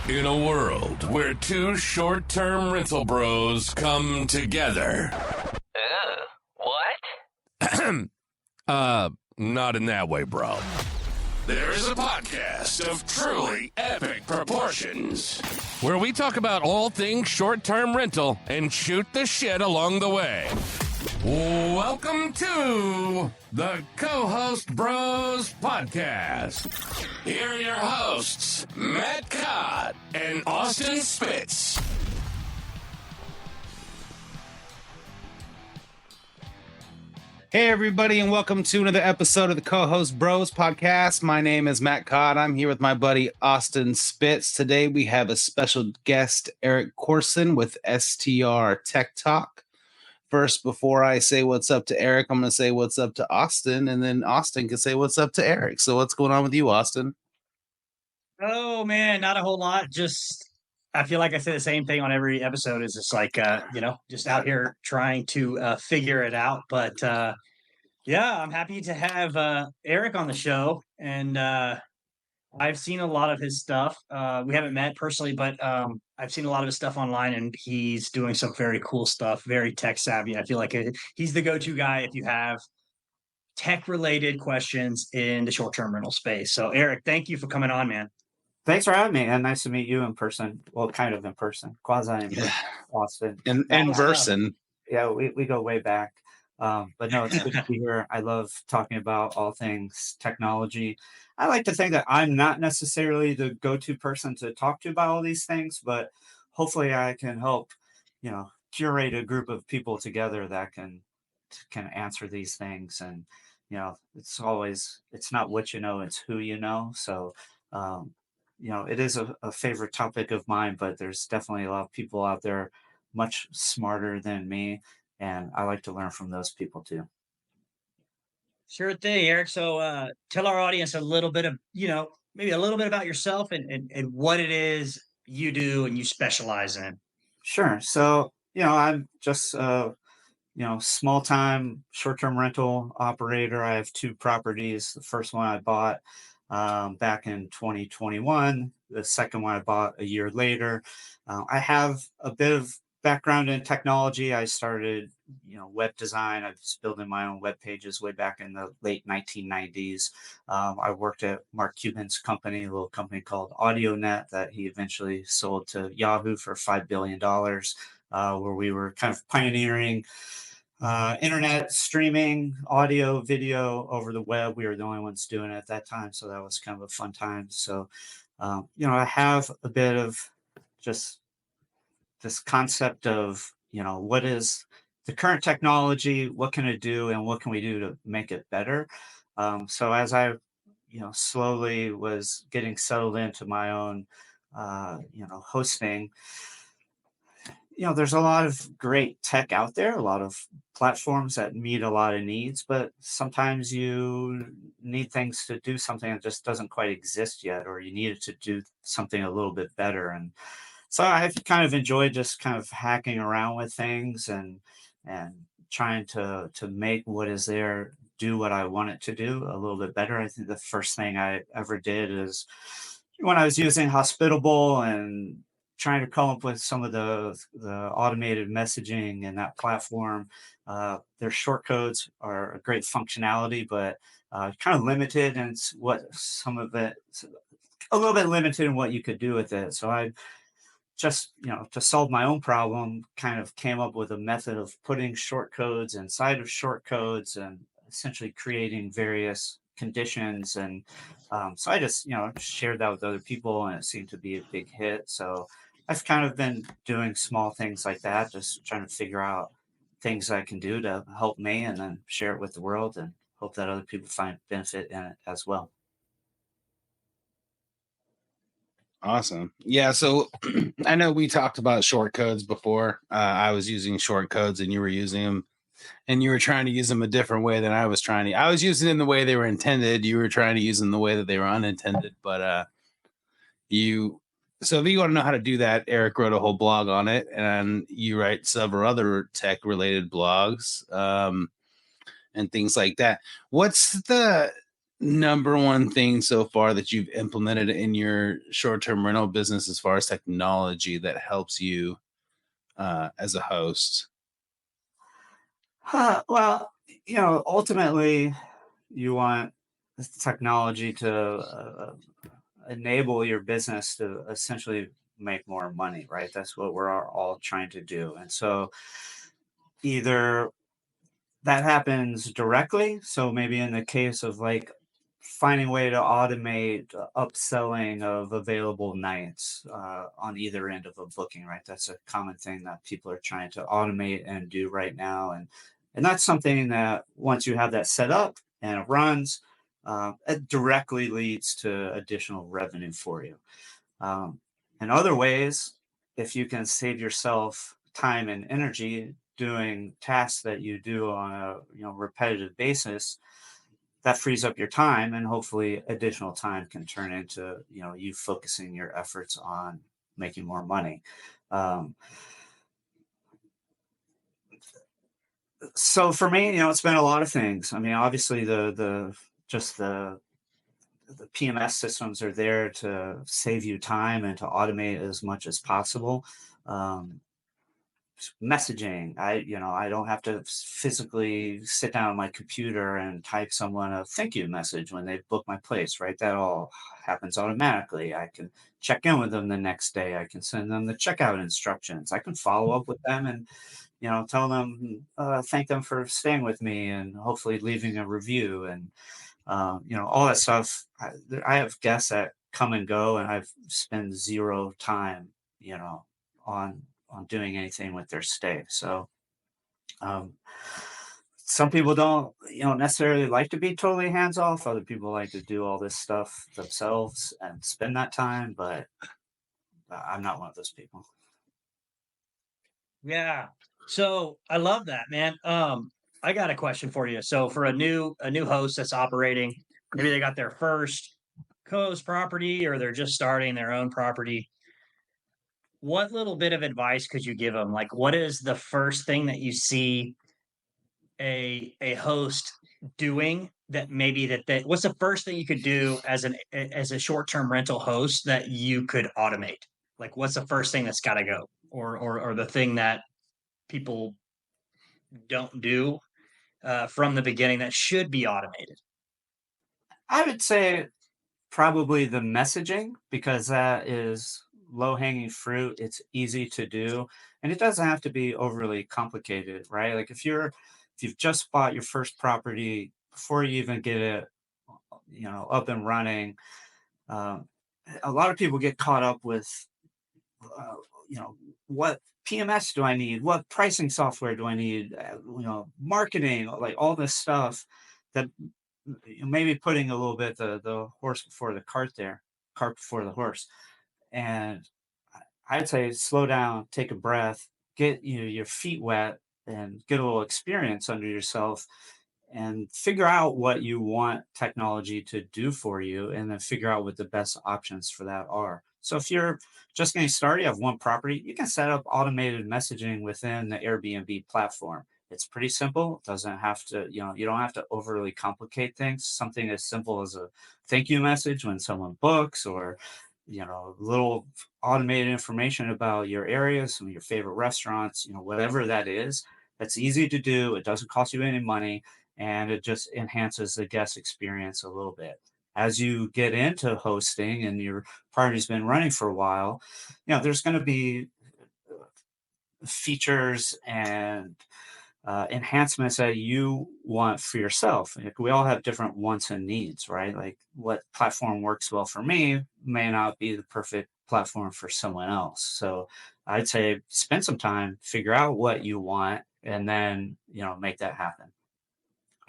In a world where two short-term rental bros come together. What? Not in that way, bro. There's a podcast of truly epic proportions where we talk about all things short-term rental and shoot the shit along the way. Welcome to the Co-Host Bros Podcast. Here are your hosts, Matt Codd and Austin Spitz. Hey, everybody, and welcome to another episode of the Co-Host Bros Podcast. My name is Matt Codd. I'm here with my buddy Austin Spitz. Today, we have a special guest, Erik Courson with STR Tik Tok. First, before I say what's up to Erik, I'm going to say what's up to Austin, and then Austin can say what's up to Erik. So what's going on with you, Austin? Oh, man, not a whole lot. Just, I feel like I say the same thing on every episode. Is just like, just out here trying to figure it out. But yeah, I'm happy to have Erik on the show. And I've seen a lot of his stuff. We haven't met personally, but I've seen a lot of his stuff online, and he's doing some very cool stuff, very tech savvy. I feel like he's the go-to guy if you have tech-related questions in the short-term rental space. So, Erik, thank you for coming on, man. Thanks for having me, and nice to meet you in person. Well, kind of in person, quasi in person, Austin. In person. Yeah, we go way back. But no, it's good to be here. I love talking about all things technology. I like to think that I'm not necessarily the go-to person to talk to about all these things, but hopefully I can help, curate a group of people together that can answer these things. And, it's not what you know, it's who you know. So, it is a favorite topic of mine, but there's definitely a lot of people out there much smarter than me. And I like to learn from those people too. Sure thing, Erik. So tell our audience a little bit of, maybe a little bit about yourself and what it is you do and you specialize in. Sure. So, I'm just, small-time short-term rental operator. I have two properties. The first one I bought back in 2021. The second one I bought a year later. I have a bit of background in technology. I started, web design. I was building my own web pages way back in the late 1990s. I worked at Mark Cuban's company, a little company called AudioNet that he eventually sold to Yahoo for $5 billion, where we were kind of pioneering internet streaming, audio, video over the web. We were the only ones doing it at that time. So that was kind of a fun time. So, I have a bit of just this concept of, what is the current technology? What can it do? And what can we do to make it better? So as I, slowly was getting settled into my own, hosting, there's a lot of great tech out there, a lot of platforms that meet a lot of needs, but sometimes you need things to do something that just doesn't quite exist yet, or you need it to do something a little bit better. And so I've kind of enjoyed just kind of hacking around with things and trying to make what is there do what I want it to do a little bit better. I think the first thing I ever did is when I was using Hospitable and trying to come up with some of the automated messaging in that platform. Their short codes are a great functionality, but kind of limited in what some of it, a little bit limited in what you could do with it. So I just, to solve my own problem, kind of came up with a method of putting short codes inside of short codes and essentially creating various conditions. And so I just, shared that with other people, and it seemed to be a big hit. So I've kind of been doing small things like that, just trying to figure out things I can do to help me and then share it with the world and hope that other people find benefit in it as well. Awesome. Yeah. So I know we talked about short codes before. I was using short codes and you were using them, and you were trying to use them a different way than I was trying to. I was using them the way they were intended. You were trying to use them the way that they were unintended. But so if you want to know how to do that, Erik wrote a whole blog on it, and you write several other tech related blogs and things like that. What's the number one thing so far that you've implemented in your short-term rental business as far as technology that helps you as a host? Well, ultimately, you want this technology to enable your business to essentially make more money, right? That's what we're all trying to do. And so either that happens directly. So maybe in the case of like finding a way to automate upselling of available nights on either end of a booking, right? That's a common thing that people are trying to automate and do right now. And that's something that once you have that set up and it runs, it directly leads to additional revenue for you. In other ways, if you can save yourself time and energy doing tasks that you do on a repetitive basis, that frees up your time, and hopefully additional time can turn into you focusing your efforts on making more money. Um, so for me, it's been a lot of things. I mean, obviously the PMS systems are there to save you time and to automate as much as possible. Um, Messaging, I don't have to physically sit down on my computer and type someone a thank you message when they book my place, right? That all happens automatically. I can check in with them the next day. I can send them the checkout instructions. I can follow up with them and tell them thank them for staying with me and hopefully leaving a review and all that stuff. I have guests that come and go, and I've spent zero time, on doing anything with their stay. So um, some people don't, necessarily like to be totally hands off. Other people like to do all this stuff themselves and spend that time, but I'm not one of those people. Yeah. So I love that, man. I got a question for you. So for a new host that's operating, maybe they got their first co-host property or they're just starting their own property. What little bit of advice could you give them? Like, what is the first thing that you see a host doing that maybe that what's the first thing you could do as a short-term rental host that you could automate? Like, what's the first thing that's got to go, or the thing that people don't do from the beginning that should be automated? I would say probably the messaging, because that is low hanging fruit. It's easy to do, and it doesn't have to be overly complicated, right? Like if you've just bought your first property, before you even get it, up and running, um, a lot of people get caught up with, uh, what PMS do I need? What pricing software do I need? Marketing, like all this stuff that maybe putting a little bit the horse before the cart there, cart before the horse. And I'd say slow down, take a breath, get your feet wet, and get a little experience under yourself, and figure out what you want technology to do for you, and then figure out what the best options for that are. So if you're just getting started, you have one property, you can set up automated messaging within the Airbnb platform. It's pretty simple. It doesn't have to, you don't have to overly complicate things. Something as simple as a thank you message when someone books, or little automated information about your area, some of your favorite restaurants, whatever that is. That's easy to do. It doesn't cost you any money, and it just enhances the guest experience a little bit. As you get into hosting and your party's been running for a while, there's going to be features and enhancements that you want for yourself. Like, we all have different wants and needs, right? Like, what platform works well for me may not be the perfect platform for someone else. So I'd say spend some time, figure out what you want, and then make that happen.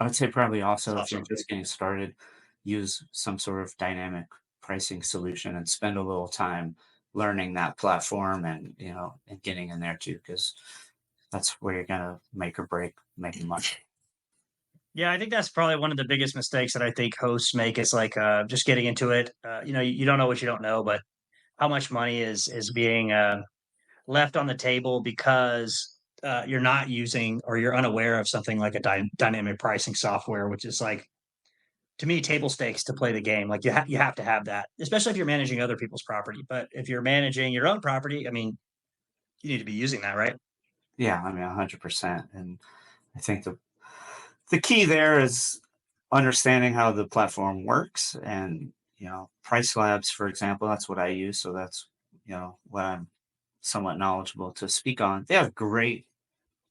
I would say probably That's also, if you're awesome. just getting started, use some sort of dynamic pricing solution and spend a little time learning that platform, and and getting in there too, because that's where you're gonna make or break making money. Yeah, I think that's probably one of the biggest mistakes that I think hosts make is like just getting into it. You don't know what you don't know, but how much money is being left on the table because you're not using or you're unaware of something like a dynamic pricing software, which is like to me, table stakes to play the game. Like you have to have that, especially if you're managing other people's property. But if you're managing your own property, I mean, you need to be using that, right? Yeah, I mean, 100%. And I think the key there is understanding how the platform works. And, Price Labs, for example, that's what I use. So that's, what I'm somewhat knowledgeable to speak on. They have great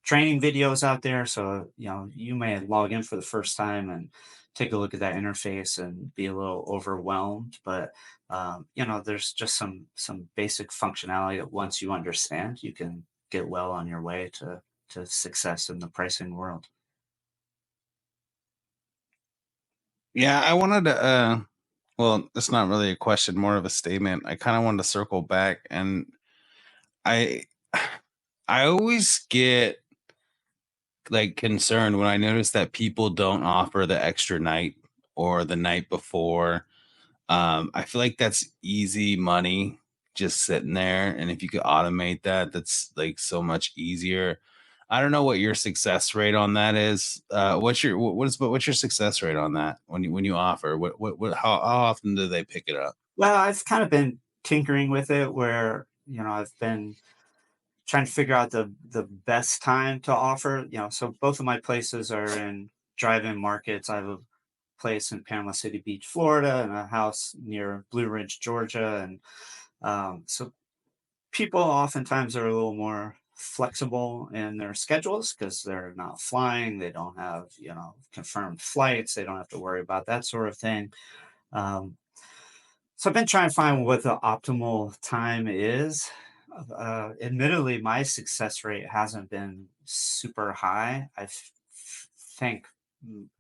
training videos out there. So, you may log in for the first time and take a look at that interface and be a little overwhelmed. But, there's just some basic functionality that once you understand, you can get well on your way to success in the pricing world. Yeah, I wanted to well, it's not really a question, more of a statement. I kind of wanted to circle back, and I I always get like concerned when I notice that people don't offer the extra night or the night before. I feel like that's easy money just sitting there. And if you could automate that, that's like so much easier. I don't know what your success rate on that is. What's your success rate on that when you offer? How often do they pick it up? Well, I've kind of been tinkering with it where, I've been trying to figure out the best time to offer. So both of my places are in drive-in markets. I have a place in Panama City Beach, Florida, and a house near Blue Ridge, Georgia. And so people oftentimes are a little more flexible in their schedules because they're not flying. They don't have, confirmed flights. They don't have to worry about that sort of thing. Um, so I've been trying to find what the optimal time is. Admittedly, my success rate hasn't been super high. Think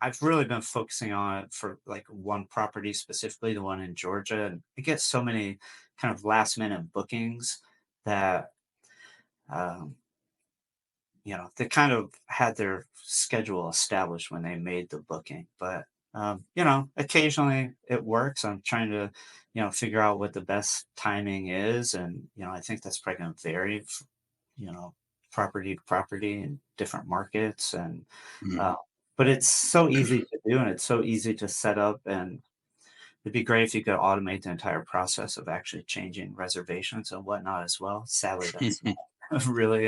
I've really been focusing on it for like one property, specifically the one in Georgia, and I get so many kind of last minute bookings that um, they kind of had their schedule established when they made the booking. But occasionally it works. I'm trying to figure out what the best timing is, and I think that's probably going to vary, property to property in different markets, and Mhm. uh, but it's so easy to do, and it's so easy to set up, and it'd be great if you could automate the entire process of actually changing reservations and whatnot as well. Sadly, that's not really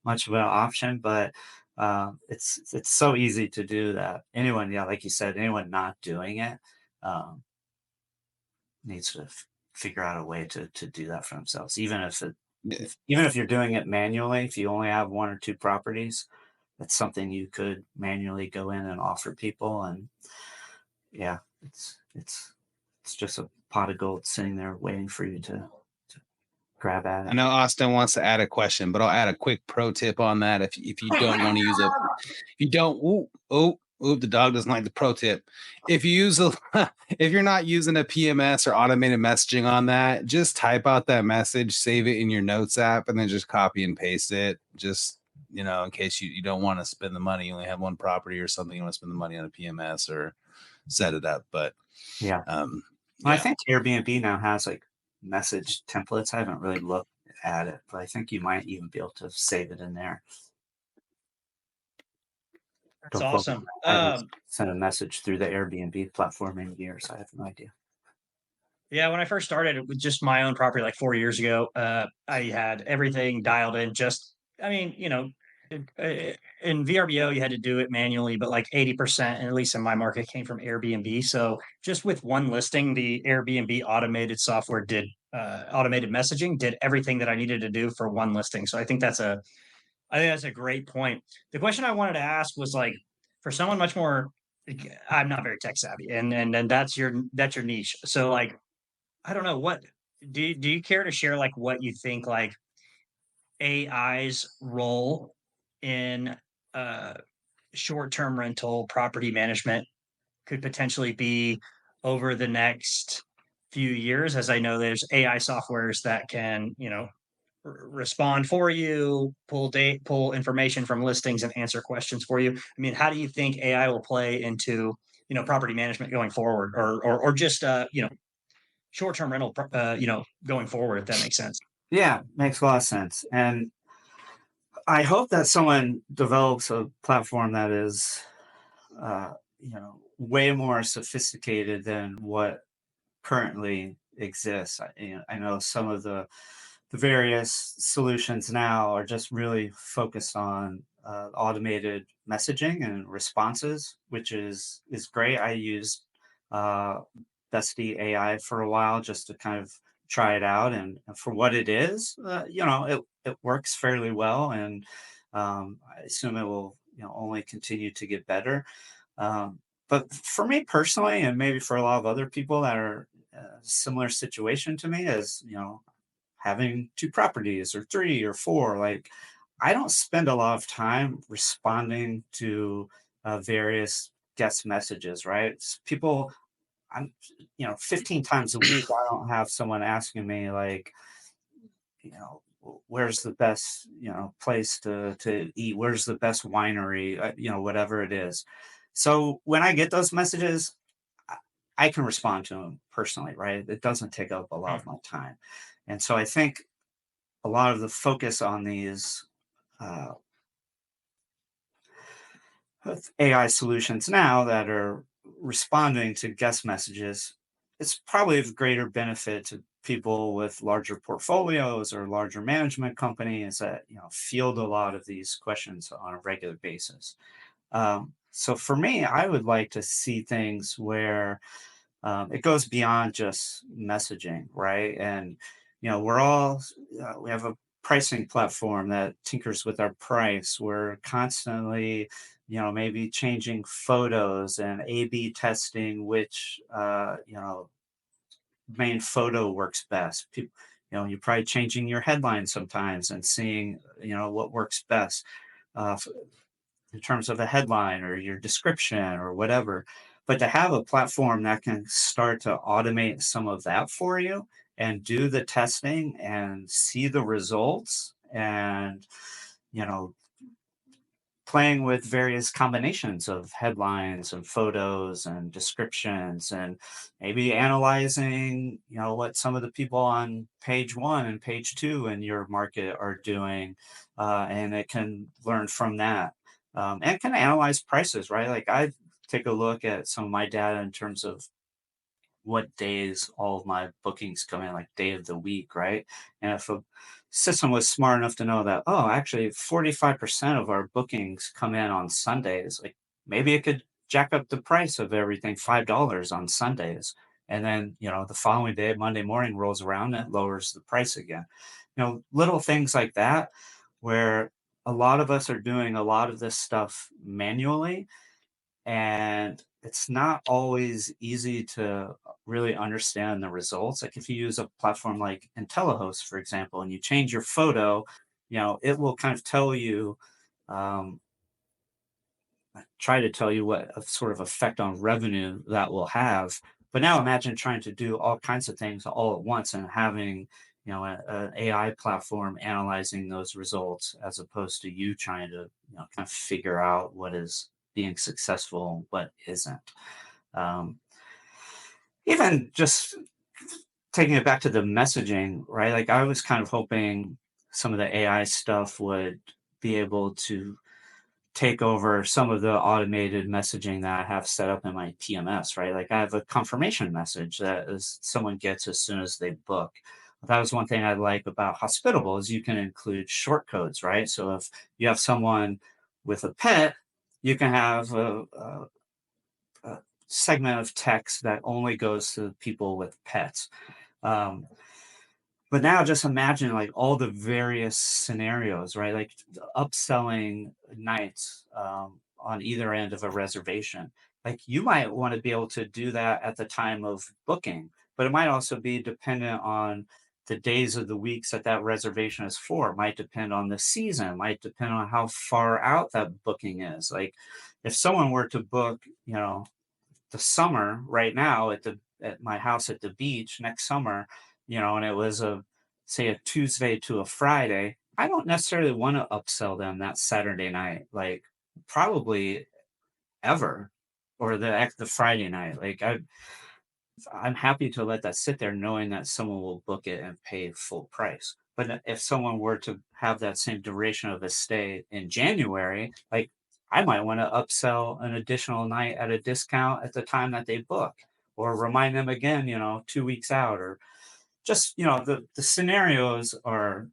much of an option, but it's so easy to do that. Anyone, yeah, like you said, anyone not doing it um, needs to figure out a way to do that for themselves. Even if you're doing it manually, if you only have one or two properties, that's something you could manually go in and offer people. And yeah, it's just a pot of gold sitting there waiting for you to grab at I it. know Austin wants to add a question, but I'll add a quick pro tip on that. If you don't want to use if you don't, the dog doesn't like the pro tip. If you use a, if you're not using a PMS or automated messaging on that, just type out that message, save it in your notes app, and then just copy and paste it. Just in case you don't want to spend the money, you only have one property or something, you want to spend the money on a PMS or set it up. But Yeah. Well, I yeah. think Airbnb now has like message templates. I haven't really looked at it, but I think you might even be able to save it in there. That's Don't quote me. awesome. I haven't sent a message through the Airbnb platform in years. I have no idea. Yeah, when I first started with just my own property like 4 years ago, I had everything dialed in. I mean, in VRBO, you had to do it manually, but like 80%, and at least in my market, came from Airbnb. So just with one listing, the Airbnb automated software did automated messaging, did everything that I needed to do for one listing. So I think that's a great point. The question I wanted to ask was like, for someone much more, I'm not very tech savvy, and that's your niche. So like, I don't know what do you care to share like what you think like AI's role in uh short-term rental property management could potentially be over the next few years, as I know there's AI softwares that can, respond for you, pull information from listings and answer questions for you. I mean, how do you think AI will play into, property management going forward, or just short-term rental, going forward, if that makes sense. Yeah, makes a lot of sense. And I hope that someone develops a platform that is, way more sophisticated than what currently exists. I know some of the various solutions now are just really focused on automated messaging and responses, which is great. I used uh, Bestie AI for a while just to kind of try it out, and for what it is, it works fairly well, and I assume it will only continue to get better. But for me personally, and maybe for a lot of other people that are similar situation to me, as having two properties or three or four, like I don't spend a lot of time responding to various guest messages, right? People, I'm 15 times a week I don't have someone asking me like, where's the best place to eat, where's the best winery, whatever it is. So when I get those messages, I I can respond to them personally, right? It doesn't take up a lot of my time. And so I think a lot of the focus on these uh, AI solutions now that are responding to guest messages, it's probably of greater benefit to people with larger portfolios or larger management companies that field a lot of these questions on a regular basis. So for me, I would like to see things where it goes beyond just messaging, right? And we have a pricing platform that tinkers with our price. We're constantly, maybe changing photos and A/B testing which main photo works best. People, you're probably changing your headline sometimes and seeing what works best. Uh, in terms of a headline or your description or whatever. But to have a platform that can start to automate some of that for you and do the testing and see the results and, you know, playing with various combinations of headlines and photos and descriptions and maybe analyzing what some of the people on page one and page two in your market are doing, and it can learn from that, and can analyze prices, right? Like I take a look at some of my data in terms of what days all of my bookings come in, like day of the week, right? And if a system was smart enough to know that, oh, actually 45% of our bookings come in on Sundays, like maybe it could jack up the price of everything $5 on Sundays. And then, the following day, Monday morning rolls around and it lowers the price again. Little things like that, where a lot of us are doing a lot of this stuff manually, and it's not always easy to really understand the results. Like if you use a platform like IntelliHost, for example, and you change your photo, it will kind of tell you, um, try to tell you what a sort of effect on revenue that will have. But now imagine trying to do all kinds of things all at once and having, an AI platform analyzing those results as opposed to you trying to, kind of figure out what is being successful and what isn't. Um, Even just taking it back to the messaging, right? Like I was kind of hoping some of the AI stuff would be able to take over some of the automated messaging that I have set up in my PMS, right? Like I have a confirmation message that is someone gets as soon as they book. That was one thing I like about Hospitable is you can include short codes, right? So if you have someone with a pet, you can have a segment of text that only goes to people with pets. Um, but now just imagine like all the various scenarios, right? Like upselling nights on either end of a reservation. Like you might want to be able to do that at the time of booking, but it might also be dependent on the days of the weeks that that reservation is for. It might depend on the season, it might depend on how far out that booking is. Like if someone were to book, the summer right now at my house at the beach next summer, and it was a say a Tuesday to a Friday, I don't necessarily want to upsell them that Saturday night, like probably ever, or the Friday night. Like I'm happy to let that sit there knowing that someone will book it and pay full price. But if someone were to have that same duration of a stay in January, like I might want to upsell an additional night at a discount at the time that they book, or remind them again, 2 weeks out, or just, the scenarios are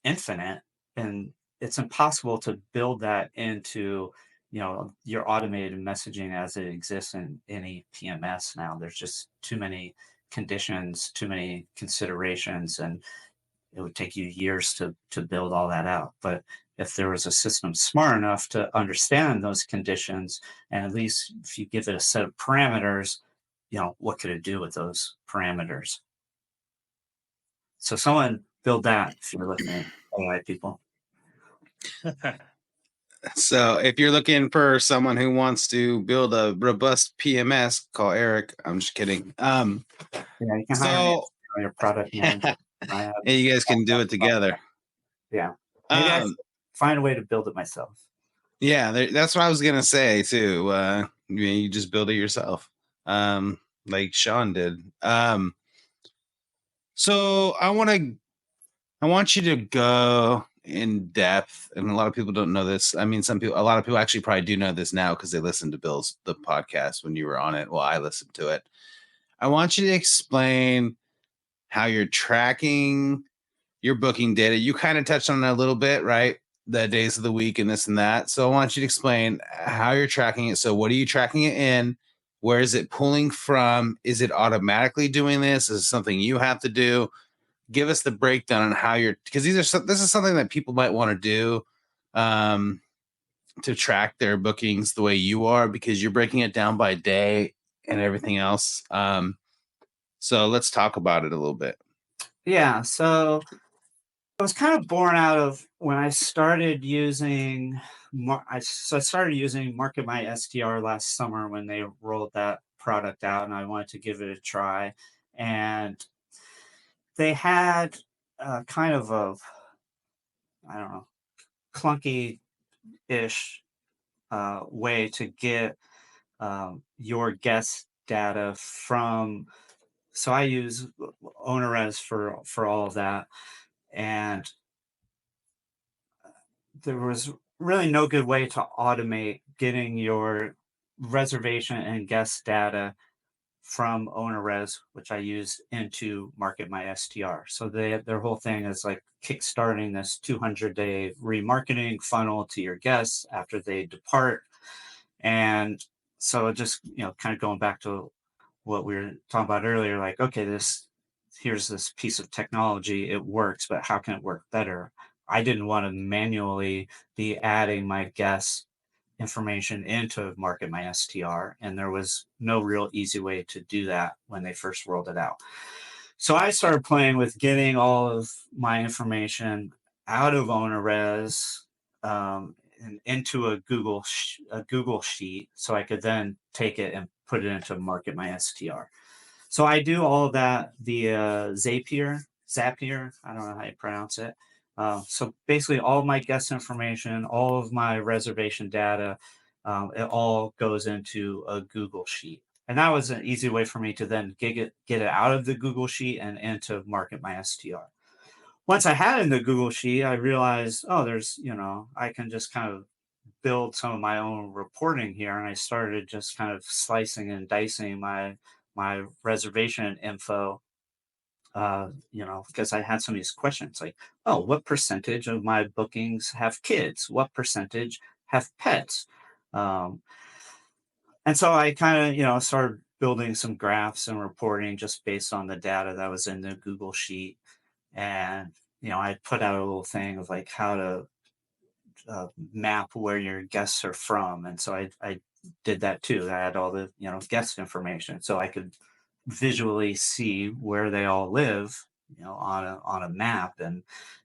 infinite, and it's impossible to build that into your automated messaging as it exists in any PMS now. There's just too many conditions, too many considerations, and it would take you years to build all that out. But if there was a system smart enough to understand those conditions, and at least if you give it a set of parameters, what could it do with those parameters? So someone build that if you're listening, AI people. So if you're looking for someone who wants to build a robust PMS, call Erik. I'm just kidding. Yeah, you can hire me on your product manager. And you guys can do it together. Yeah. Maybe I should find a way to build it myself. Yeah, that's what I was gonna say too. You just build it yourself, like Sean did. So I want you to go in depth, and a lot of people don't know this. I mean, a lot of people actually probably do know this now because they listened to the podcast when you were on it. Well, I listened to it. I want you to explain how you're tracking your booking data. You kind of touched on it a little bit, right? The days of the week and this and that. So I want you to explain how you're tracking it. So what are you tracking it in? Where is it pulling from? Is it automatically doing this? Is it something you have to do? Give us the breakdown on how because this is something that people might want to do to track their bookings the way you are, because you're breaking it down by day and everything else. So let's talk about it a little bit. Yeah. So it was kind of born out of when I started using, I started using Market My STR last summer when they rolled that product out, and I wanted to give it a try. And they had kind of I don't know, clunky-ish way to get your guest data from. So I use OwnerRes for all of that, and there was really no good way to automate getting your reservation and guest data from OwnerRes, which I use, into Market My STR. So their whole thing is like kickstarting this 200-day remarketing funnel to your guests after they depart. And so just, kind of going back to what we were talking about earlier, like, okay, here's this piece of technology, it works, but how can it work better? I didn't want to manually be adding my guests' information into Market My STR, and there was no real easy way to do that when they first rolled it out. So I started playing with getting all of my information out of OwnerRes and into a Google sheet, so I could then take it and put it into Market My STR. So I do all of that via Zapier. I don't know how you pronounce it. So basically all of my guest information, all of my reservation data, it all goes into a Google sheet. And that was an easy way for me to then get it out of the Google sheet and into Market My STR. Once I had it in the Google sheet, I realized, there's, I can just kind of build some of my own reporting here. And I started just kind of slicing and dicing my reservation info, because I had some of these questions like, what percentage of my bookings have kids? What percentage have pets? And so I kind of, started building some graphs and reporting just based on the data that was in the Google sheet. And, I put out a little thing of like how to map where your guests are from. And so I did that too. I had all the, guest information so I could visually see where they all live, on a map. And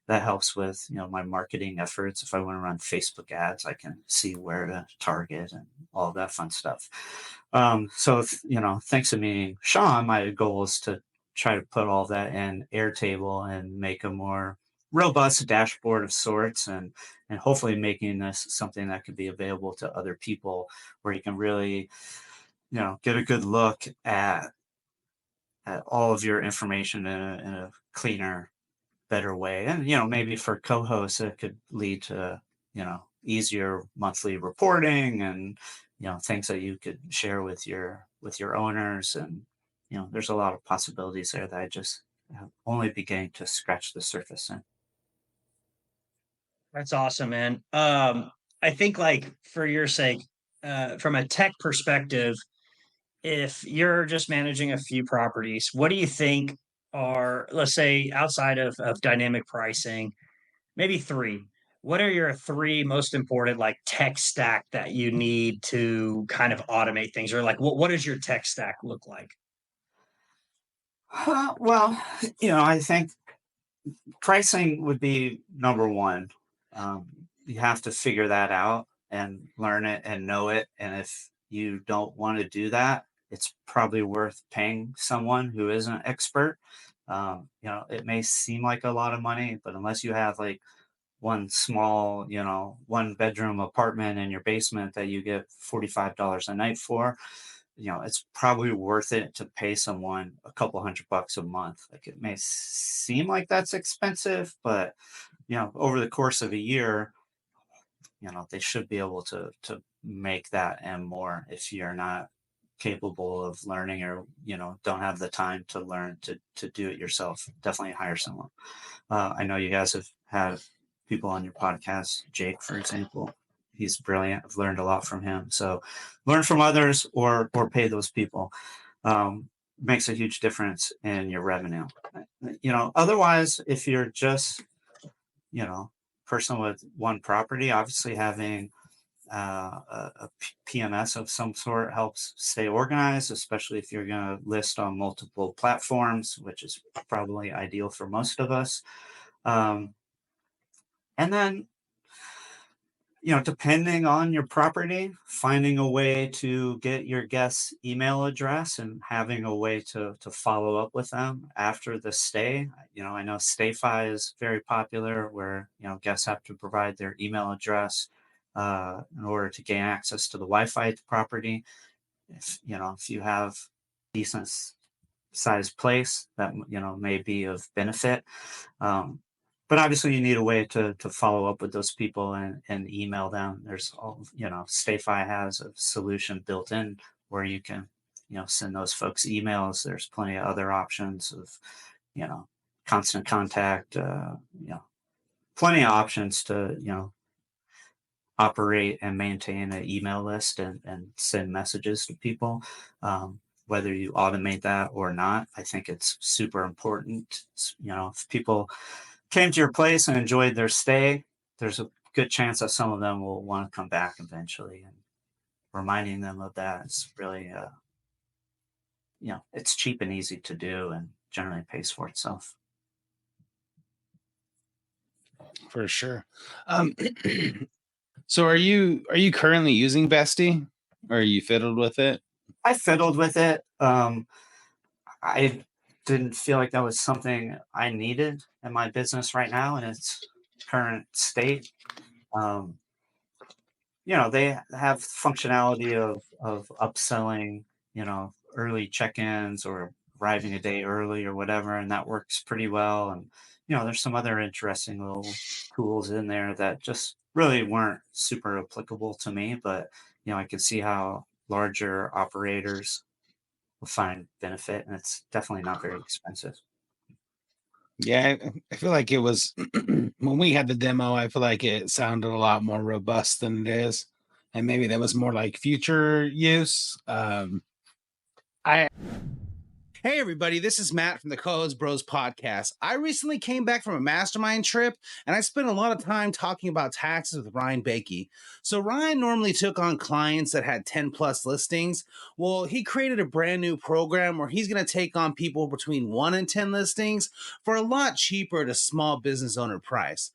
that helps with, my marketing efforts. If I want to run Facebook ads, I can see where to target and all that fun stuff. So, thanks to me, Sean, my goal is to try to put all that in Airtable and make a more robust dashboard of sorts, and hopefully making this something that could be available to other people, where you can really, get a good look at all of your information in a cleaner, better way. And, maybe for co-hosts, it could lead to, easier monthly reporting and, things that you could share with your owners. And, there's a lot of possibilities there that I just have only beginning to scratch the surface in. That's awesome, man. I think like for your sake, from a tech perspective, if you're just managing a few properties, what do you think are, let's say, outside of dynamic pricing, maybe three? What are your three most important like tech stack that you need to kind of automate things? Or like what does your tech stack look like? Well, I think pricing would be number one. You have to figure that out and learn it and know it. And if you don't want to do that, it's probably worth paying someone who is an expert. It may seem like a lot of money, but unless you have like one small, one bedroom apartment in your basement that you get $45 a night for, it's probably worth it to pay someone a couple $100 a month. Like it may seem like that's expensive, but over the course of a year, they should be able to make that and more. If you're not capable of learning or don't have the time to learn to do it yourself, definitely hire someone. I know you guys have had people on your podcast, Jake, for example. He's brilliant. I've learned a lot from him. So learn from others or pay those people. Makes a huge difference in your revenue. Otherwise, if you're just, person with one property, obviously having a PMS of some sort helps stay organized, especially if you're going to list on multiple platforms, which is probably ideal for most of us. And then, depending on your property, finding a way to get your guest's email address and having a way to follow up with them after the stay. I know StayFi is very popular where, guests have to provide their email address in order to gain access to the Wi-Fi at the property. If you have decent sized place that, may be of benefit. But obviously you need a way to follow up with those people and email them. There's all, StayFi has a solution built in where you can, send those folks emails. There's plenty of other options of, constant contact, plenty of options to, operate and maintain an email list and send messages to people. Whether you automate that or not, I think it's super important. If people came to your place and enjoyed their stay, there's a good chance that some of them will want to come back eventually. And reminding them of that is really, it's cheap and easy to do and generally pays for itself. For sure. So are you currently using Bestie, or are you fiddled with it? I fiddled with it. I didn't feel like that was something I needed in my business right now in its current state. They have functionality of upselling, early check-ins or arriving a day early or whatever, and that works pretty well. And there's some other interesting little tools in there that just really weren't super applicable to me, but I could see how larger operators will find benefit, and it's definitely not very expensive. Yeah, I feel like it was when we had the demo, I feel like it sounded a lot more robust than it is. And maybe that was more like future use. Hey, everybody, this is Matt from the Co-Host Bros podcast. I recently came back from a mastermind trip, and I spent a lot of time talking about taxes with Ryan Bakke. So Ryan normally took on clients that had 10 plus listings. Well, he created a brand new program where he's going to take on people between 1 and 10 listings for a lot cheaper at a small business owner price.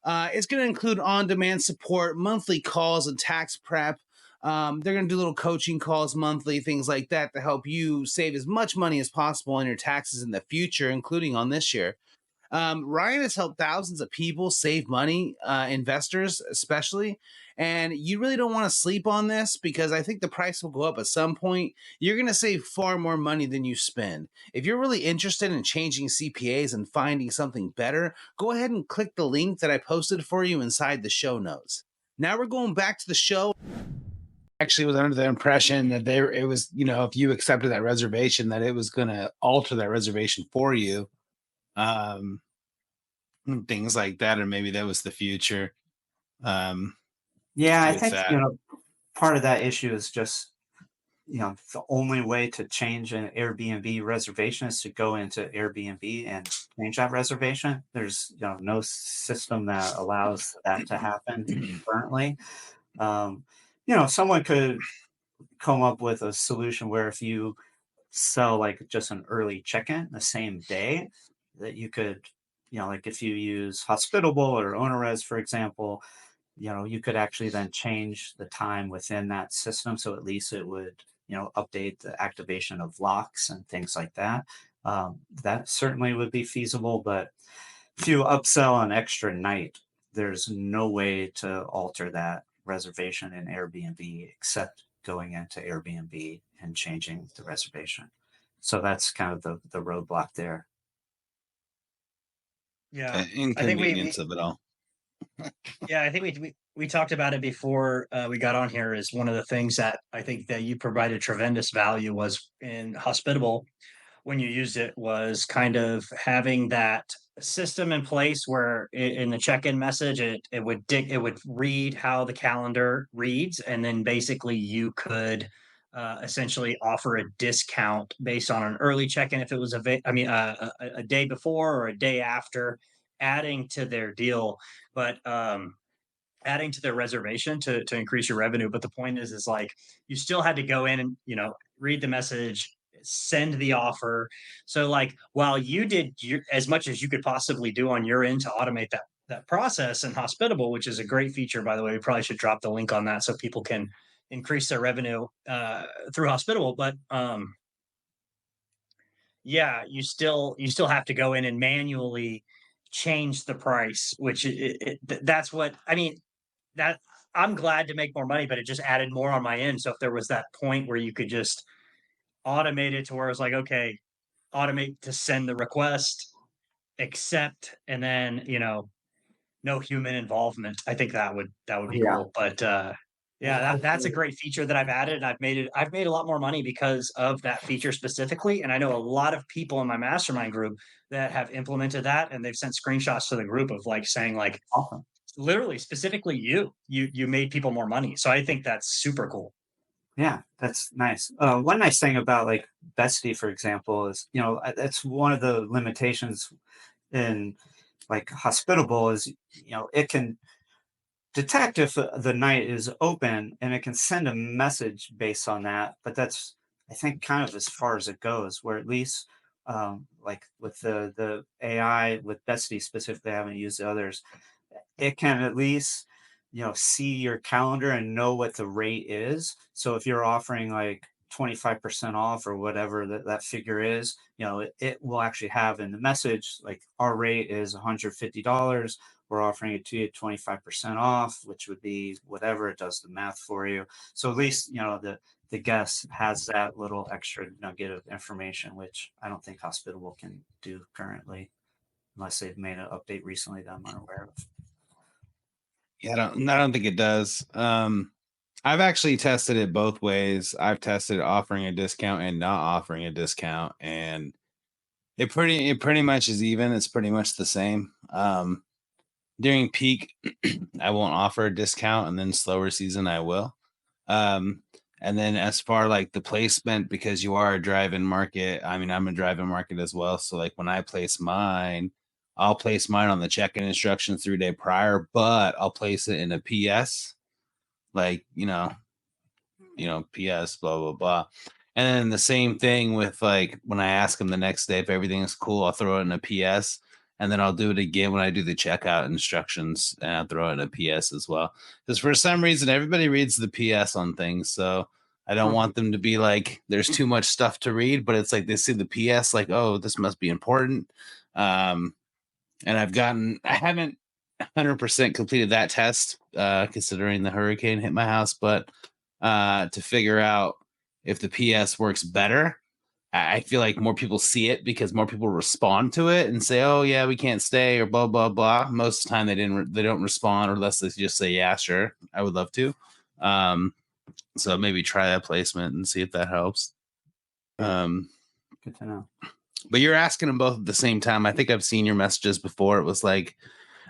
It's going to include on-demand support, monthly calls, and tax prep. They're going to do little coaching calls monthly, things like that, to help you save as much money as possible on your taxes in the future, including on this year. Ryan has helped thousands of people save money, investors especially, and you really don't want to sleep on this because I think the price will go up at some point. You're going to save far more money than you spend. If you're really interested in changing CPAs and finding something better, go ahead and click the link that I posted for you inside the show notes. Now we're going back to the show. Actually was under the impression that it was, if you accepted that reservation, that it was going to alter that reservation for you. Things like that, or maybe that was the future. Yeah, I with think, that. part of that issue is just, the only way to change an Airbnb reservation is to go into Airbnb and change that reservation. There's, no system that allows that to happen currently. Someone could come up with a solution where if you sell like just an early check-in the same day, that you could, like if you use Hospitable or OwnerRes, for example, you could actually then change the time within that system. So at least it would, update the activation of locks and things like that. That certainly would be feasible. But if you upsell an extra night, there's no way to alter that reservation in Airbnb except going into Airbnb and changing the reservation. So that's kind of the roadblock there. Yeah, The inconvenience of it all. Yeah, I think we talked about it before we got on here. Is one of the things that I think that you provided tremendous value was in Hospitable when you used it, was kind of having that system in place where in the check-in message it would read how the calendar reads, and then basically you could essentially offer a discount based on an early check-in if it was a day before or a day after, adding to their deal. But adding to their reservation to increase your revenue. But the point is like you still had to go in and read the message, send the offer. So like while you did as much as you could possibly do on your end to automate that process in Hospitable, which is a great feature, by the way. We probably should drop the link on that so people can increase their revenue through Hospitable. But yeah, you still have to go in and manually change the price, which that's what I mean. That I'm glad to make more money, but it just added more on my end. So if there was that point where you could just automate it to where it's like, okay, automate to send the request, accept, and then no human involvement. I think that would be Yeah. cool. But yeah, that's a great feature that I've added, and I've made a lot more money because of that feature specifically. And I know a lot of people in my mastermind group that have implemented that, and they've sent screenshots to the group of like saying like, Awesome. literally specifically you made people more money. So I think that's super cool. Yeah, that's nice. One nice thing about like Bestie, for example, is that's one of the limitations in like Hospitable is it can detect if the night is open and it can send a message based on that. But that's I think kind of as far as it goes. Where at least like with the AI with Bestie specifically, I haven't used the others. It can at least see your calendar and know what the rate is. So if you're offering like 25% off or whatever that figure is, it will actually have in the message like our rate is $150. We're offering it to you 25% off, which would be whatever. It does the math for you. So at least the guest has that little extra nugget of information, which I don't think Hospitable can do currently, unless they've made an update recently that I'm unaware of. Yeah, I don't think it does. I've actually tested it both ways. I've tested offering a discount and not offering a discount, and it pretty much is even. It's pretty much the same. During peak, I won't offer a discount, and then slower season I will. And then as far like the placement, because you are a drive-in market, I mean, I'm a drive-in market as well. So like when I place mine, I'll place mine on the check-in instructions 3 day prior, but I'll place it in a PS, like, PS, blah, blah, blah. And then the same thing with like when I ask them the next day if everything is cool, I'll throw it in a PS. And then I'll do it again when I do the checkout instructions, and I'll throw it in a PS as well. Because for some reason, everybody reads the PS on things. So I don't want them to be like, there's too much stuff to read, but it's like they see the PS, like, oh, this must be important. And I haven't 100% completed that test, considering the hurricane hit my house, but to figure out if the PS works better. I feel like more people see it because more people respond to it and say, "Oh yeah, we can't stay," or blah blah blah. Most of the time, they don't respond, or unless they just say, "Yeah, sure, I would love to." So maybe try that placement and see if that helps. Good to know. But you're asking them both at the same time. I think I've seen your messages before. It was like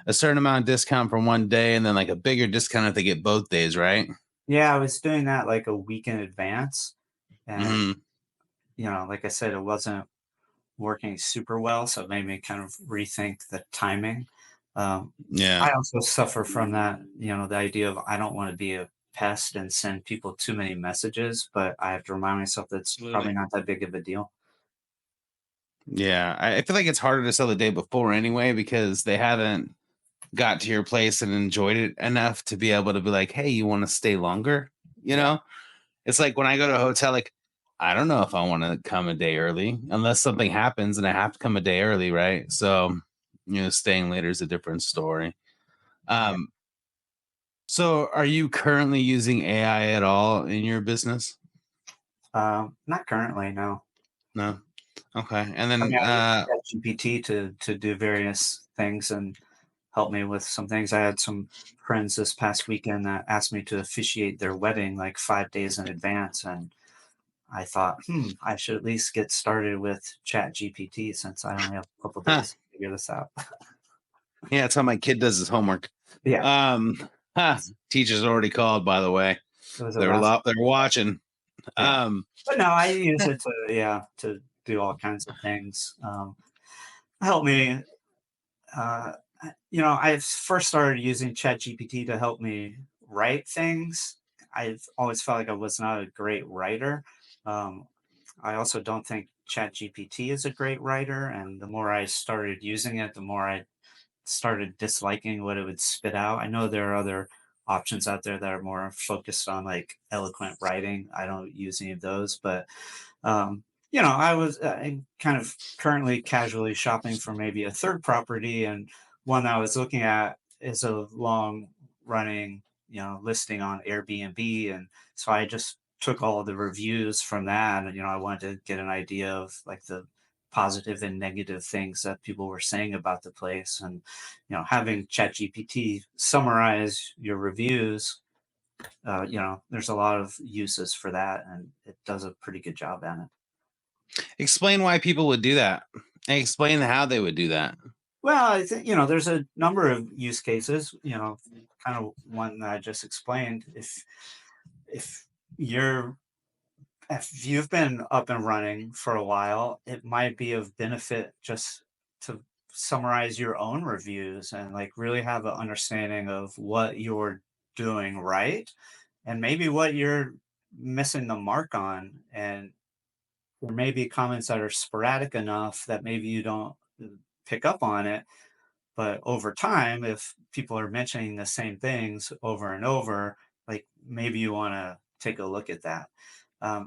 a certain amount of discount for one day, and then like a bigger discount if they get both days, right? Yeah, I was doing that like a week in advance, and Mm-hmm. like I said, it wasn't working super well, so it made me kind of rethink the timing. Yeah. I also suffer from that, the idea of I don't want to be a pest and send people too many messages, but I have to remind myself that's probably Absolutely. not that big of a deal. Yeah. I feel like it's harder to sell the day before anyway because they haven't got to your place and enjoyed it enough to be able to be like, hey, you want to stay longer? You Yeah. know, it's like when I go to a hotel, like, I don't know if I want to come a day early unless something happens and I have to come a day early, right? So, staying later is a different story. Yeah. Um, so are you currently using AI at all in your business? Not currently, no. No. Okay. And I then mean, I use ChatGPT to do various things and help me with some things. I had some friends this past weekend that asked me to officiate their wedding like 5 days in advance, and I thought, I should at least get started with ChatGPT since I only have a couple huh, days to figure this out. yeah, that's how my kid does his homework. Yeah, Um, teacher's already called, by the way. it was a last. They're watching. Yeah, Um, but no, I use it to do all kinds of things. Help me. Uh, I first started using ChatGPT to help me write things. I've always felt like I was not a great writer. Um, I also don't think ChatGPT is a great writer, and the more I started using it, the more I started disliking what it would spit out. I know there are other options out there that are more focused on like eloquent writing. I don't use any of those, but um, I was kind of currently casually shopping for maybe a third property, and one that I was looking at is a long running, listing on Airbnb, and so I just took all the reviews from that, and I wanted to get an idea of like the positive and negative things that people were saying about the place, and having ChatGPT summarize your reviews, there's a lot of uses for that, and it does a pretty good job at it. explain why people would do that. And explain how they would do that. Well, I think, there's a number of use cases, kind of one that I just explained. If you're if you've been up and running for a while, it might be of benefit just to summarize your own reviews and like really have an understanding of what you're doing right and maybe what you're missing the mark on. And there may be comments that are sporadic enough that maybe you don't pick up on it. But over time, if people are mentioning the same things over and over, like maybe you want to take a look at that.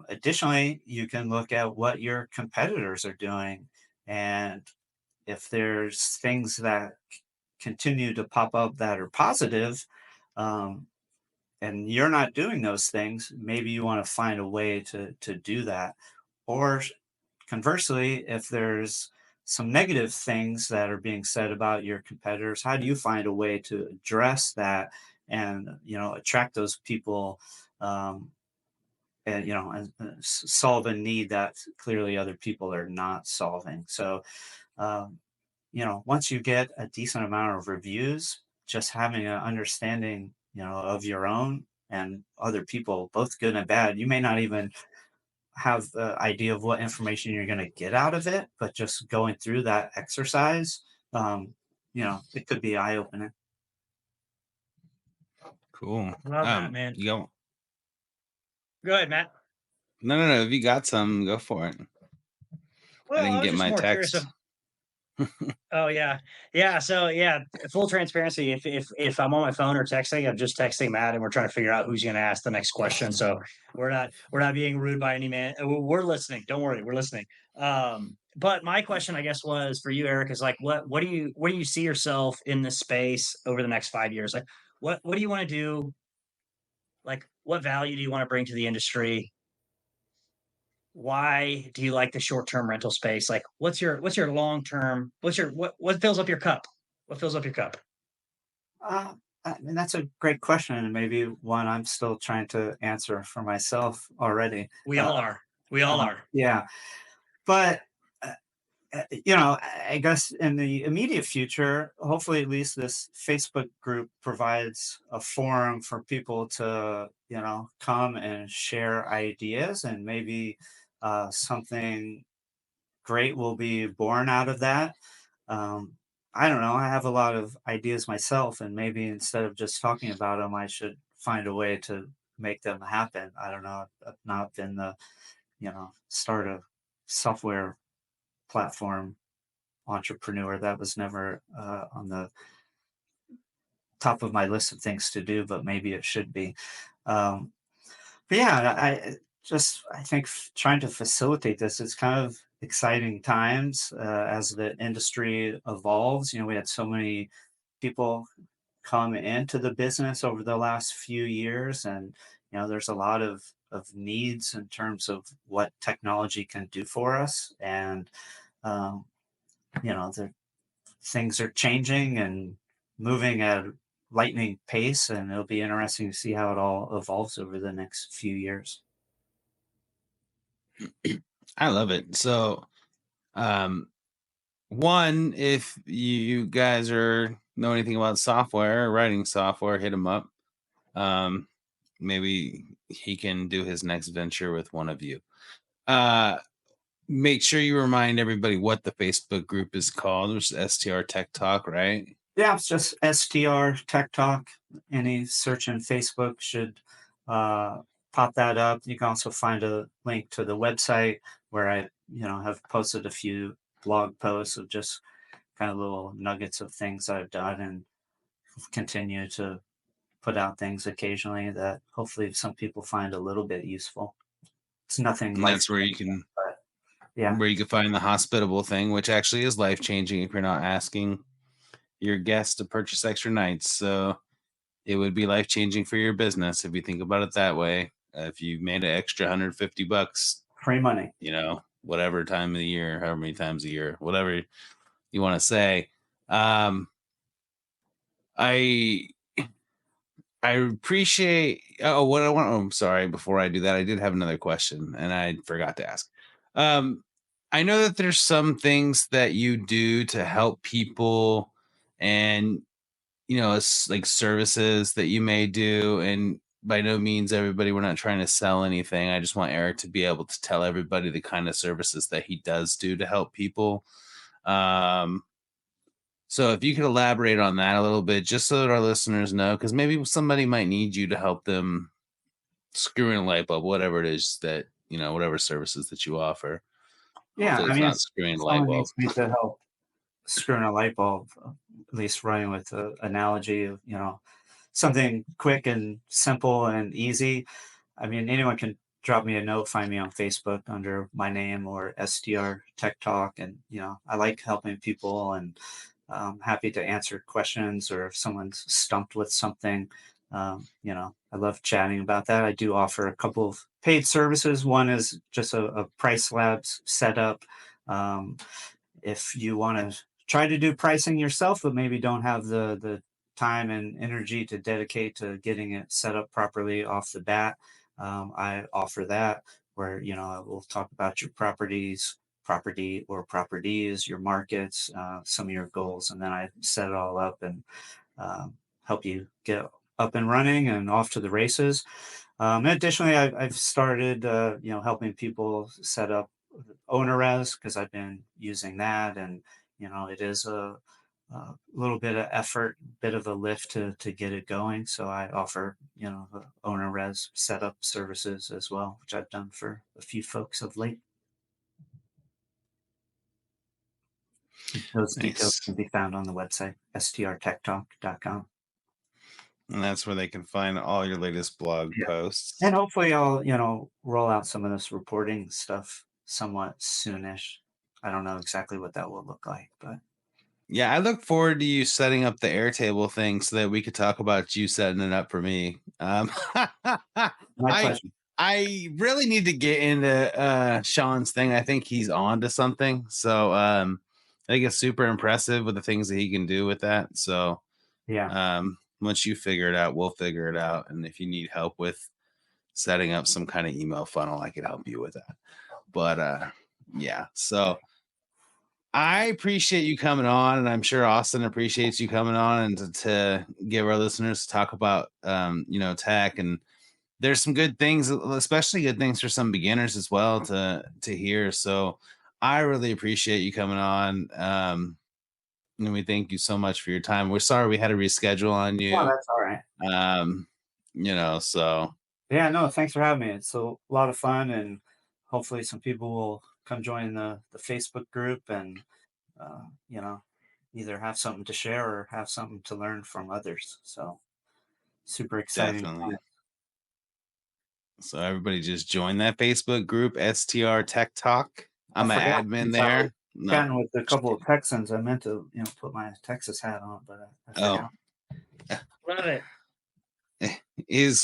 Additionally, you can look at what your competitors are doing. And if there's things that continue to pop up that are positive, um, and you're not doing those things, maybe you want to find a way to do that. Or conversely, if there's some negative things that are being said about your competitors, how do you find a way to address that and attract those people, um, and solve a need that clearly other people are not solving? So um, once you get a decent amount of reviews, just having an understanding, of your own and other people, both good and bad, you may not even have the idea of what information you're going to get out of it, but just going through that exercise, it could be eye opening. Cool. Love that, man. You go. Go ahead, Matt. No. If you got some, go for it. I Well, didn't I was get just my more curious. text. Oh yeah. So yeah, full transparency. If I'm on my phone or texting, I'm just texting Matt, and we're trying to figure out who's going to ask the next question. So we're not being rude by any man. We're listening. Don't worry, we're listening. But my question, I guess, was for you, Eric, is like, what do you see yourself in this space over the next 5 years? Like, what do you want to do? Like, what value do you want to bring to the industry? why do you like the short-term rental space? Like, what's your long-term? What fills up your cup? What fills up your cup? Uh, I mean, that's a great question, and maybe one I'm still trying to answer for myself already. We all are. We all are. Yeah, but uh, I guess in the immediate future, hopefully, at least this Facebook group provides a forum for people to, come and share ideas, and maybe something great will be born out of that. Um, I don't know. I have a lot of ideas myself, and maybe instead of just talking about them, I should find a way to make them happen. I don't know. I've not been the, start a software platform entrepreneur. That was never on the top of my list of things to do, but maybe it should be. Um, but yeah, I think trying to facilitate this is kind of exciting times as the industry evolves. We had so many people come into the business over the last few years, and there's a lot of needs in terms of what technology can do for us, and um, the things are changing and moving at lightning pace, and it'll be interesting to see how it all evolves over the next few years. I love it. So, um, one, if you guys know anything about software or writing software, hit him up. Maybe he can do his next venture with one of you. Make sure you remind everybody what the Facebook group is called, which is STR Tech Talk, right? Yeah, it's just STR Tech Talk. Any search in Facebook should pop that up. You can also find a link to the website where I, have posted a few blog posts of just kind of little nuggets of things I've done, and continue to put out things occasionally that hopefully some people find a little bit useful. It's nothing And life, that's where you can yeah. find the hospitable thing, which actually is life changing if you're not asking your guests to purchase extra nights. So it would be life changing for your business if you think about it that way. If you made an extra $150, Free money. Whatever time of the year, however many times a year, whatever you want to say. I appreciate. Oh, what I want. Oh, I'm sorry. Before I do that, I did have another question, and I forgot to ask. I know that there's some things that you do to help people, and it's like services that you may do. And by no means, everybody, we're not trying to sell anything. I just want Erik to be able to tell everybody the kind of services that he does do to help people. So if you could elaborate on that a little bit, just so that our listeners know, because maybe somebody might need you to help them screw in a light bulb, whatever it is that, whatever services that you offer. Yeah, Hopefully I it's mean, not if screwing a light someone bulb. needs me to help screwing a light bulb, at least running with the analogy of, something quick and simple and easy. I mean, anyone can drop me a note, find me on Facebook under my name or STR Tech Talk. And, I like helping people, and happy to answer questions, or if someone's stumped with something. I love chatting about that. I do offer a couple of paid services. One is just a Price Labs setup. If you want to try to do pricing yourself, but maybe don't have the time and energy to dedicate to getting it set up properly off the bat, I offer that, where we'll talk about your property or properties, your markets, some of your goals, and then I set it all up and help you get up and running and off to the races. And additionally, I've started helping people set up OwnerRez, because I've been using that, and it is a little bit of effort, bit of a lift to get it going. So I offer the OwnerRez setup services as well, which I've done for a few folks of late. Those details can be found on the website, strtechtalk.com. And that's where they can find all your latest blog posts. And hopefully I'll, roll out some of this reporting stuff somewhat soonish. I don't know exactly what that will look like, but yeah, I look forward to you setting up the Airtable thing so that we could talk about you setting it up for me. my pleasure. I really need to get into Sean's thing. I think he's on to something. So I think it's super impressive with the things that he can do with that. So Yeah. Once you figure it out, we'll figure it out. And if you need help with setting up some kind of email funnel, I could help you with that. But yeah, so I appreciate you coming on, and I'm sure Austin appreciates you coming on and to give our listeners to talk about tech. And there's some good things, especially good things for some beginners as well to hear. So I really appreciate you coming on. And we thank you so much for your time. We're sorry we had to reschedule on you. Oh, that's all right. So Yeah, no, thanks for having me. It's a lot of fun, and hopefully some people will come join the Facebook group and, either have something to share or have something to learn from others. So super exciting. definitely. So everybody just join that Facebook group, STR Tech Talk. I'm an admin there. Chatting with a couple of Texans. I meant to, put my Texas hat on, but I forgot. Love it. Is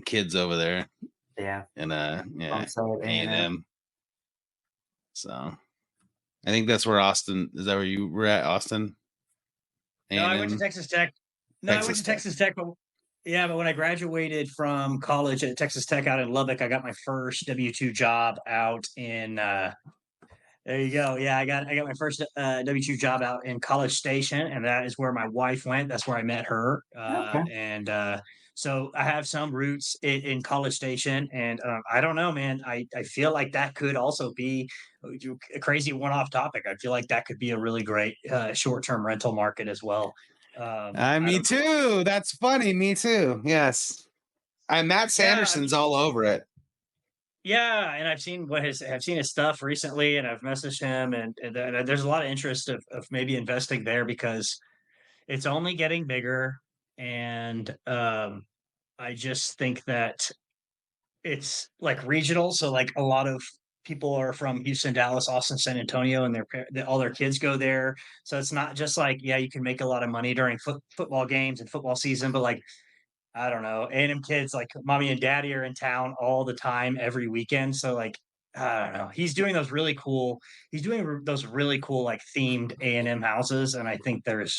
kids over there. Yeah. And A&M. So I think that's where Austin, is that where you were at, Austin? No, I went to Texas Tech. I went to Texas Tech, but when I graduated from college at Texas Tech out in Lubbock, I got my first W-2 job out in there you go. Yeah, I got my first W-2 job out in College Station, and that is where my wife went. That's where I met her. And so I have some roots in College Station, and I don't know, man. I feel like that could also be a crazy one-off topic. I feel like that could be a really great short-term rental market as well. Me too. That's funny. Me too. Yes. Matt Sanderson's all over it. Yeah, and I've seen his stuff recently, and I've messaged him, and there's a lot of interest of maybe investing there because it's only getting bigger, and I just think that it's like regional. So like a lot of people are from Houston, Dallas, Austin, San Antonio, and all their kids go there. So it's not just like, yeah, you can make a lot of money during football games and football season, but like, I don't know, A&M kids like mommy and daddy are in town all the time, every weekend. So like, I don't know. He's doing those really cool like themed A&M houses, and I think there's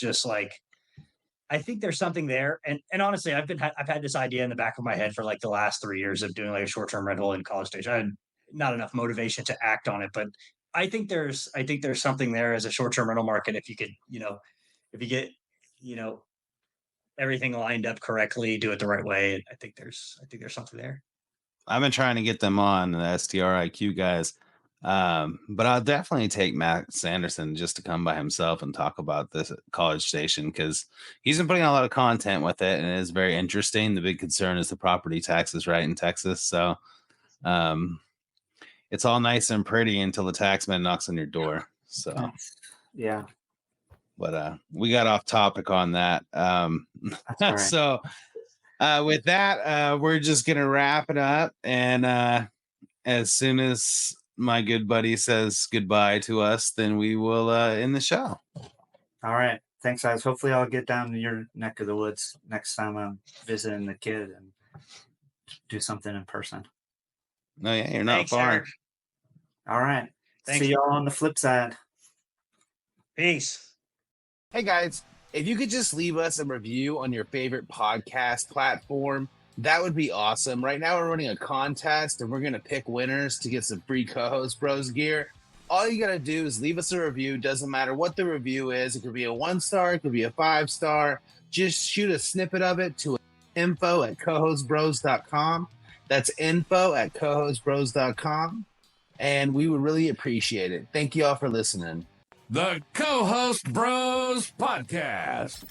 something there. And honestly, I've had this idea in the back of my head for like the last 3 years of doing like a short-term rental in College Station. I had not enough motivation to act on it, but I think there's something there as a short-term rental market if you could, if you get, everything lined up correctly, do it the right way. I think there's something there. I've been trying to get them on the STRIQ guys. But I'll definitely take Matt Sanderson just to come by himself and talk about this at College Station, because he's been putting out a lot of content with it, and it is very interesting. The big concern is the property taxes, right, in Texas. So it's all nice and pretty until the taxman knocks on your door. So yeah. But we got off topic on that. Right. So with that, we're just gonna wrap it up, and as soon as my good buddy says goodbye to us, then we will end the show. All right. Thanks, guys. Hopefully I'll get down to your neck of the woods next time I'm visiting the kid and do something in person. No, yeah, you're not far. Eric. All right. Thanks. See y'all on the flip side. Peace. Hey, guys. If you could just leave us a review on your favorite podcast platform, that would be awesome. Right now, we're running a contest, and we're going to pick winners to get some free Co-Host Bros gear. All you got to do is leave us a review. Doesn't matter what the review is. It could be a 1-star. It could be a 5-star. Just shoot a snippet of it to info@cohostbros.com. That's info@cohostbros.com. And we would really appreciate it. Thank you all for listening. The Co-Host Bros Podcast.